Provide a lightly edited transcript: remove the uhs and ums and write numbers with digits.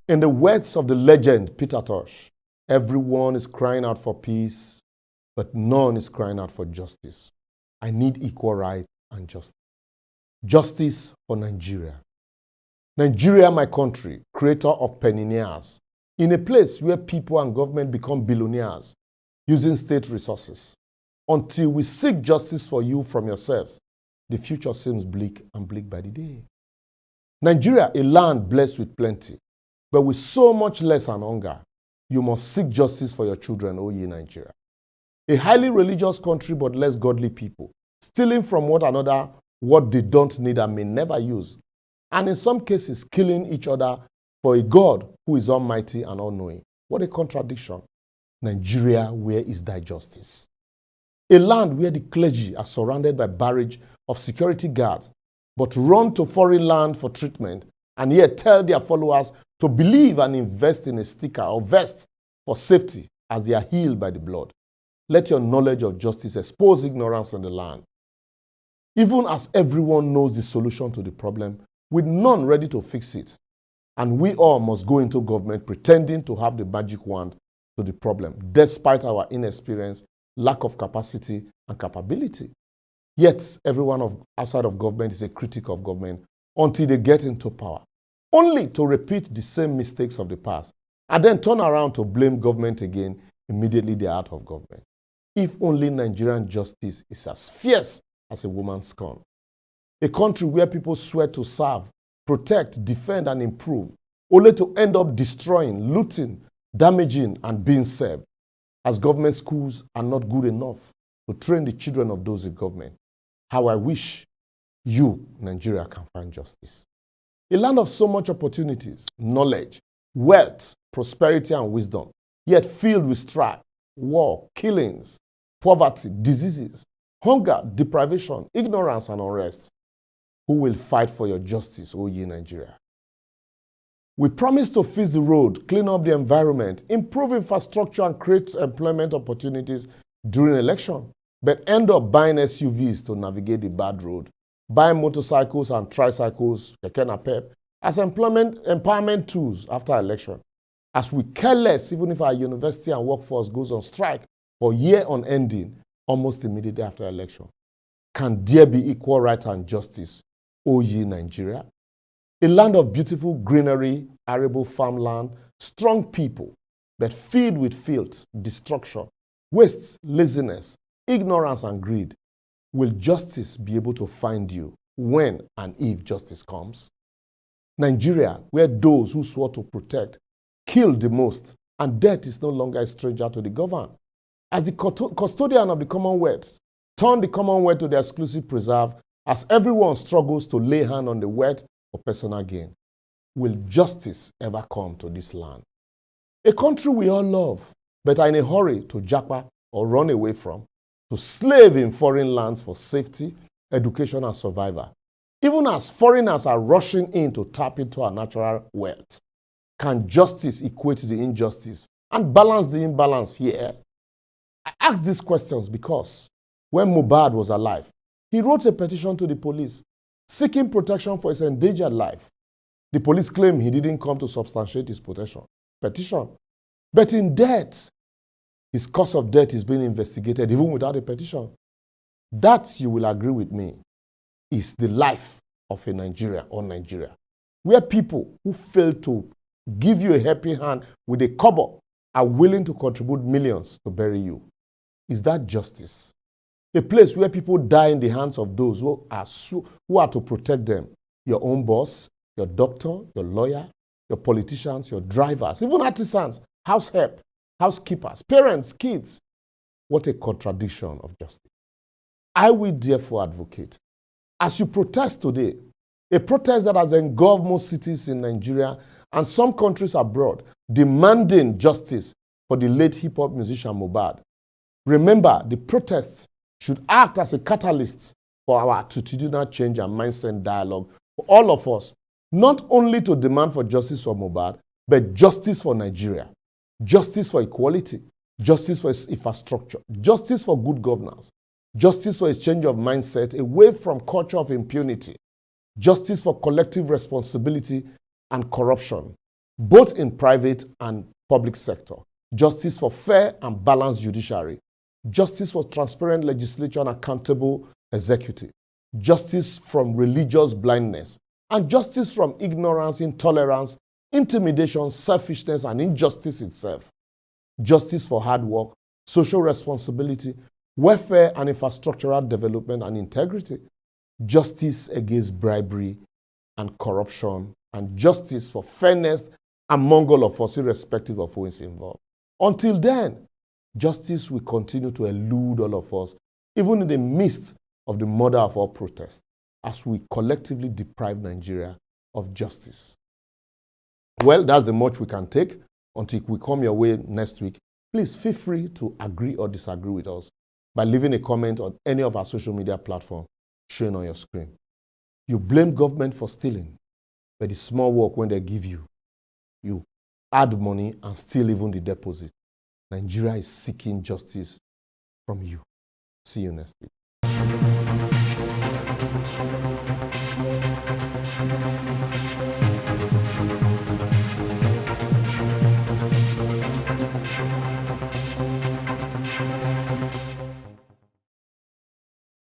In the words of the legend Peter Tosh, everyone is crying out for peace, but none is crying out for justice. I need equal rights and justice. Justice for Nigeria. Nigeria, my country, creator of pensionaires, in a place where people and government become billionaires using state resources. Until we seek justice for you from yourselves, the future seems bleak and bleak by the day. Nigeria, a land blessed with plenty, but with so much less and hunger, you must seek justice for your children, O ye Nigeria. A highly religious country but less godly people, stealing from one another what they don't need and may never use, and in some cases killing each other for a God who is almighty and all-knowing. What a contradiction. Nigeria, where is thy justice? A land where the clergy are surrounded by barrage of security guards, but run to foreign land for treatment, and yet tell their followers to believe and invest in a sticker or vest for safety as they are healed by the blood. Let your knowledge of justice expose ignorance in the land. Even as everyone knows the solution to the problem, with none ready to fix it, and we all must go into government pretending to have the magic wand to the problem, despite our inexperience, lack of capacity and capability. Yet, everyone outside of government is a critic of government until they get into power, only to repeat the same mistakes of the past, and then turn around to blame government again immediately they are out of government. If only Nigerian justice is as fierce as a woman's scorn. A country where people swear to serve, protect, defend, and improve, only to end up destroying, looting, damaging, and being served, as government schools are not good enough to train the children of those in government. How I wish you, Nigeria, can find justice. A land of so much opportunities, knowledge, wealth, prosperity, and wisdom, yet filled with strife, war, killings, poverty, diseases, hunger, deprivation, ignorance, and unrest. Who will fight for your justice, O ye Nigeria? We promise to fix the road, clean up the environment, improve infrastructure, and create employment opportunities during election, but end up buying SUVs to navigate the bad road, buying motorcycles and tricycles, keke napep, as empowerment tools after election. As we care less, even if our university and workforce goes on strike for year on ending, almost immediately after election. Can there be equal right and justice, O ye Nigeria? A land of beautiful greenery, arable farmland, strong people, but filled with filth, destruction, waste, laziness, ignorance, and greed. Will justice be able to find you when and if justice comes? Nigeria, where those who swore to protect killed the most, and death is no longer a stranger to the governed. As the custodian of the Commonwealth, turn the Commonwealth to the exclusive preserve as everyone struggles to lay hand on the wealth for personal gain. Will justice ever come to this land? A country we all love, but are in a hurry to japa or run away from, to slave in foreign lands for safety, education, and survival. Even as foreigners are rushing in to tap into our natural wealth, can justice equate the injustice and balance the imbalance here? I ask these questions because when Mohbad was alive, he wrote a petition to the police seeking protection for his endangered life. The police claim he didn't come to substantiate his petition. But in death, his cause of death is being investigated even without a petition. That, you will agree with me, is the life of a Nigeria or Nigeria, where people who fail to give you a helping hand with a kobo are willing to contribute millions to bury you. Is that justice? A place where people die in the hands of those who are to protect them. Your own boss, your doctor, your lawyer, your politicians, your drivers, even artisans, house help, housekeepers, parents, kids. What a contradiction of justice. I will therefore advocate, as you protest today, a protest that has engulfed most cities in Nigeria and some countries abroad, demanding justice for the late hip-hop musician Mohbad. Remember, the protests should act as a catalyst for our attitudinal change and mindset dialogue for all of us, not only to demand for justice for Mohbad, but justice for Nigeria, justice for equality, justice for infrastructure, justice for good governance, justice for a change of mindset away from culture of impunity, justice for collective responsibility and corruption, both in private and public sector. Justice for fair and balanced judiciary. Justice for transparent legislature and accountable executive. Justice from religious blindness. And justice from ignorance, intolerance, intimidation, selfishness, and injustice itself. Justice for hard work, social responsibility, welfare and infrastructural development and integrity. Justice against bribery and corruption, and justice for fairness among all of us, irrespective of who is involved. Until then, justice will continue to elude all of us, even in the midst of the murder of all protests, as we collectively deprive Nigeria of justice. Well, that's the much we can take. Until we come your way next week, please feel free to agree or disagree with us by leaving a comment on any of our social media platforms shown on your screen. You blame government for stealing, but the small work when they give you, you add money and steal even the deposit. Nigeria is seeking justice from you. See you next week.